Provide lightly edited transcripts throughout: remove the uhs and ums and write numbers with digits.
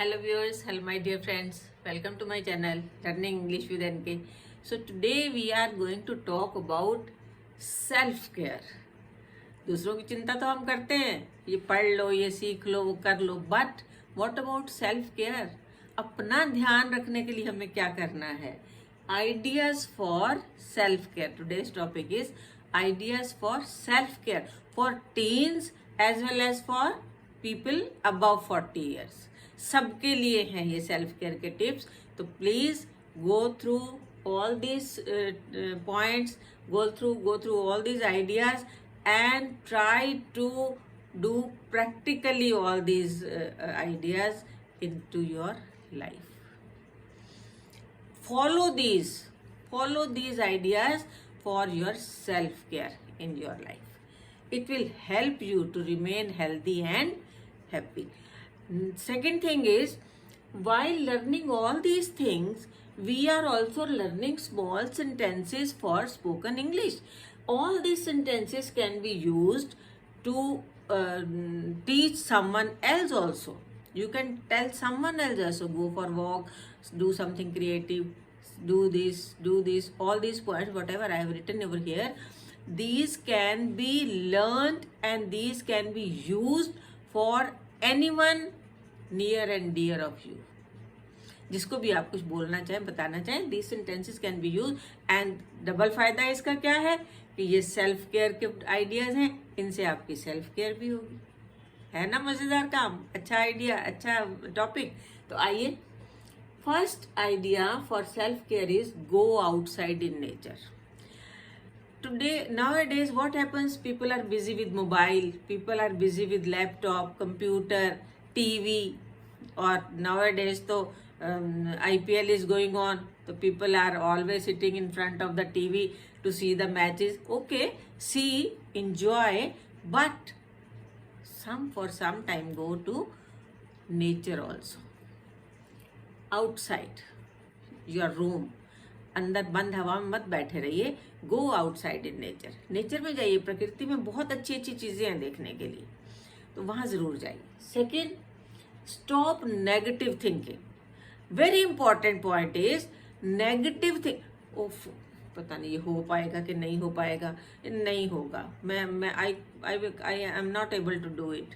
Hello viewers, hello my dear friends. Welcome to my channel Learning English with NK. So today we are going to talk about self care. दूसरों की चिंता तो हम करते हैं, ये पढ़ लो, ये सीख लो, वो कर लो, but what about self care? अपना ध्यान रखने के लिए हमें क्या करना है? Ideas for self care. Today's topic is ideas for self care for teens as well as for people above 40 years. सबके लिए हैं ये सेल्फ केयर के टिप्स. तो please go through all this points, go through all these ideas and try to do practically all these ideas into your life. Follow these ideas for your self care in your life. It will help you to remain healthy and happy. Second thing is, while learning all these things, we are also learning small sentences for spoken English. All these sentences can be used to teach someone else also. You can tell someone else also, go for walk, do something creative, do this, all these points, whatever I have written over here, these can be learned and these can be used for anyone near and dear of you. जिसको भी आप कुछ बोलना चाहें, बताना चाहें, these sentences can be used. and double फायदा इसका क्या है कि ये सेल्फ केयर के आइडियाज हैं, इनसे आपकी सेल्फ केयर भी होगी. है ना मजेदार काम? अच्छा आइडिया, अच्छा टॉपिक. तो आइए, first idea for self care is go outside in nature. Today, nowadays, what happens? People are busy with mobile, people are busy with laptop, computer, TV, or nowadays तो IPL is going on, so people are always sitting in front of the TV to see the matches. Okay, see, enjoy, but for some time go to nature also. Outside your room, अंदर बंद हवा में मत बैठे रहिए. गो outside in nature. Nature में जाइए, प्रकृति में बहुत अच्छी अच्छी चीजें हैं देखने के लिए, तो वहां जरूर जाइए. Second, stop negative thinking. Very important point is negative think. ओफ, पता नहीं ये हो पाएगा कि नहीं हो पाएगा. नहीं होगा, मैं I am not able to do it.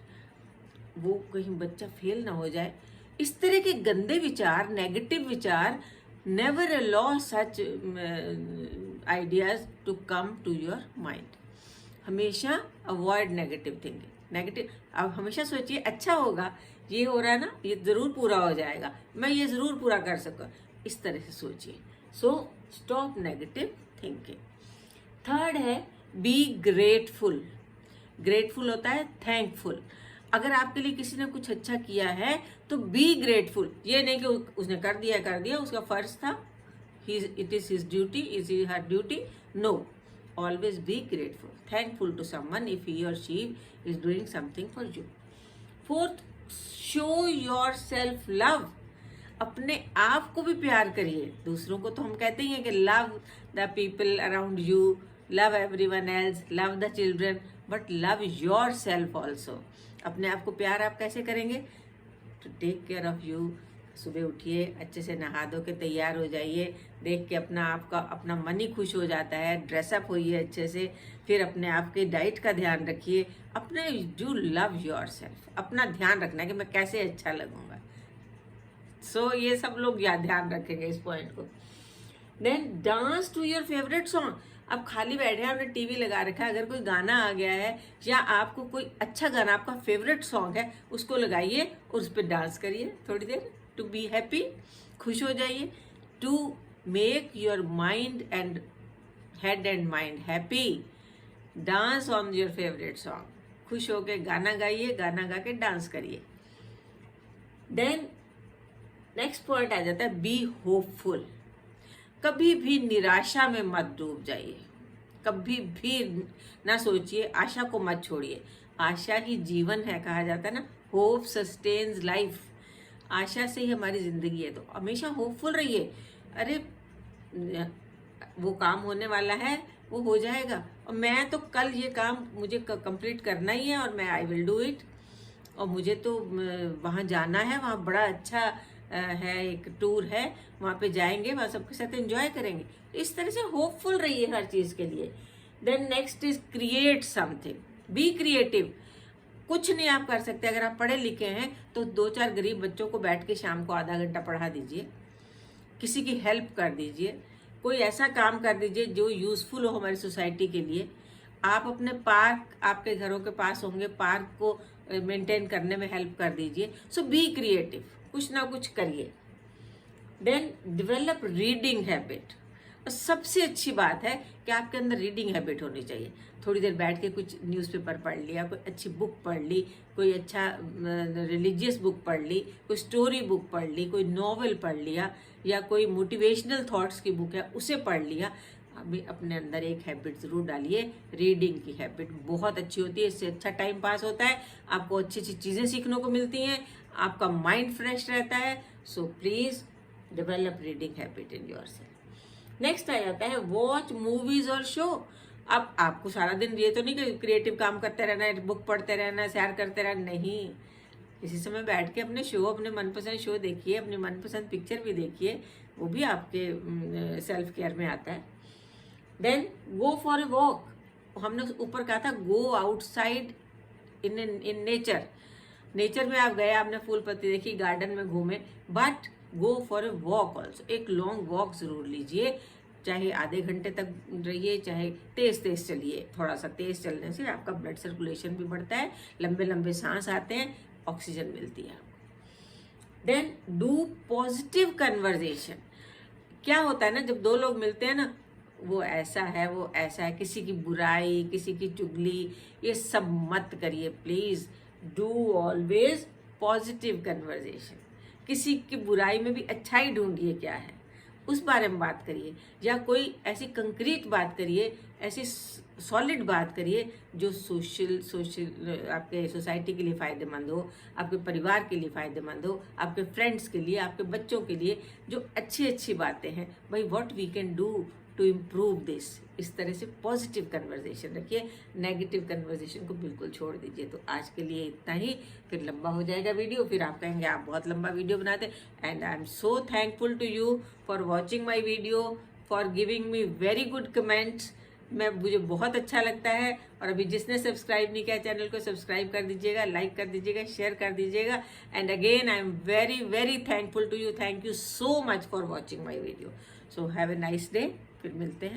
वो कहीं बच्चा फेल ना हो जाए. इस तरह के गंदे विचार, नेगेटिव विचार, never allow such ideas to come to your mind. हमेशा अवॉइड नेगेटिव थिंकिंग. नेगेटिव, आप हमेशा सोचिए अच्छा होगा, ये हो रहा है ना, ये जरूर पूरा हो जाएगा, मैं ये जरूर पूरा कर सकूँ, इस तरह से सोचिए. So stop negative thinking. Third है बी ग्रेटफुल. ग्रेटफुल होता है थैंकफुल. अगर आपके लिए किसी ने कुछ अच्छा किया है तो बी ग्रेटफुल. ये नहीं कि उसने कर दिया, उसका फर्ज था, it is his duty, is her duty. No, always be grateful, thankful to someone if he or she is doing something for you. Fourth, show yourself love. अपने आप को भी प्यार करिए. दूसरों को तो हम कहते ही हैं कि love the people around you, love everyone else, love the children, but love yourself also. अपने आप को प्यार आप कैसे करेंगे? To take care of you. सुबह उठिए, अच्छे से नहा धो के तैयार हो जाइए. देख के अपना मन ही खुश हो जाता है. ड्रेसअप होइए अच्छे से. फिर अपने आप के डाइट का ध्यान रखिए. अपने डू लव योर सेल्फ. अपना ध्यान रखना है कि मैं कैसे अच्छा लगूंगा. सो ये सब लोग ध्यान रखेंगे इस पॉइंट को. Then dance to your favourite song. अब खाली बैठे हैं, आपने टीवी लगा रखा है, अगर कोई गाना आ गया है या आपको कोई अच्छा गाना, आपका फेवरेट सॉन्ग है, उसको लगाइए और उस पर डांस करिए थोड़ी देर. टू बी हैप्पी, खुश हो जाइए. To make your mind and head and mind happy, dance on your favourite song. खुश होके गाना गाइए, गाना गा के डांस करिए. देन नेक्स्ट पॉइंट आ जाता है बी होपफुल. कभी भी निराशा में मत डूब जाइए. कभी भी ना सोचिए, आशा को मत छोड़िए. आशा ही जीवन है, कहा जाता है ना, होप सस्टेन्स लाइफ. आशा से ही हमारी जिंदगी है, तो हमेशा होपफुल रहिए. अरे वो काम होने वाला है, वो हो जाएगा, और मैं तो कल ये काम मुझे कंप्लीट करना ही है और मैं आई विल डू इट. और मुझे तो वहाँ जाना है, वहाँ बड़ा अच्छा है, एक टूर है, वहाँ पे जाएंगे, वहाँ सबके साथ एंजॉय करेंगे। इस तरह से होपफुल रहिए हर चीज़ के लिए। Then next is create something, be creative. कुछ नहीं आप कर सकते, अगर आप पढ़े लिखे हैं तो 2-4 गरीब बच्चों को बैठ के शाम को आधा घंटा पढ़ा दीजिए, किसी की हेल्प कर दीजिए, कोई ऐसा काम कर दीजिए जो यूज़फुल हो हमारी सोसाइटी के लिए। आप अपने पार्क, आपके घरों के पास होंगे, पार्क को मेंटेन करने में हेल्प कर दीजिए। सो बी क्रिएटिव, कुछ ना कुछ करिए। Then develop reading habit. सबसे अच्छी बात है कि आपके अंदर रीडिंग हैबिट होनी चाहिए। थोड़ी देर बैठ के कुछ न्यूज़पेपर पढ़ लिया, कोई अच्छी बुक पढ़ ली, कोई अच्छा रिलीजियस बुक पढ़ ली, कोई स्टोरी बुक पढ़ ली, कोई नॉवेल पढ़ लिया, या कोई मोटिवेशनल थॉट्स की बुक है उसे पढ़ लिया। अभी अपने अंदर एक हैबिट ज़रूर डालिए, रीडिंग की हैबिट बहुत अच्छी होती है, इससे अच्छा टाइम पास होता है, आपको अच्छी अच्छी चीज़ें सीखने को मिलती हैं, आपका माइंड फ्रेश रहता है। So please develop reading habit in yourself. Next आ जाता है वॉच मूवीज और शो। अब आपको सारा दिन ये तो नहीं कि क्रिएटिव काम करते रहना है, बुक पढ़ते रहना है, सैर करते रहना, नहीं। इसी समय बैठ के अपने शो, अपने मनपसंद शो देखिए, अपनी मनपसंद पिक्चर भी देखिए, वो भी आपके सेल्फ केयर में आता है। Then go for a walk. हमने ऊपर कहा था go outside in nature. Nature में आप गए, आपने फूल पत्ती देखी, गार्डन में घूमे, but go for a walk also. एक लॉन्ग वॉक जरूर लीजिए, चाहे आधे घंटे तक रहिए, चाहे तेज तेज चलिए। थोड़ा सा तेज चलने से आपका ब्लड सर्कुलेशन भी बढ़ता है, लंबे लंबे सांस आते हैं, ऑक्सीजन मिलती है आपको। Then do positive conversation. क्या होता है ना, जब दो लोग मिलते हैं ना, वो ऐसा है, वो ऐसा है, किसी की बुराई, किसी की चुगली, ये सब मत करिए please. Do always positive conversation. किसी की बुराई में भी अच्छाई ढूंढिए, क्या है उस बारे में बात करिए, या कोई ऐसी कंक्रीट बात करिए, ऐसी सॉलिड बात करिए जो सोशल आपके सोसाइटी के लिए फ़ायदेमंद हो, आपके परिवार के लिए फ़ायदेमंद हो, आपके फ्रेंड्स के लिए, आपके बच्चों के लिए, जो अच्छी अच्छी बातें हैं। भाई what we can do to improve this, इस तरह से पॉजिटिव कन्वर्जेशन रखिए, नेगेटिव कन्वर्जेशन को बिल्कुल छोड़ दीजिए। तो आज के लिए इतना ही, फिर लंबा हो जाएगा वीडियो, फिर आप कहेंगे आप बहुत लंबा वीडियो बनाते। And I am so thankful to you for watching my video, for giving me very good comments. मुझे बहुत अच्छा लगता है। और अभी जिसने सब्सक्राइब नहीं किया चैनल को, सब्सक्राइब कर दीजिएगा, लाइक कर दीजिएगा, शेयर कर दीजिएगा। And again I am very very thankful to you. Thank you so much for watching my video. So have a nice day, फिर मिलते हैं।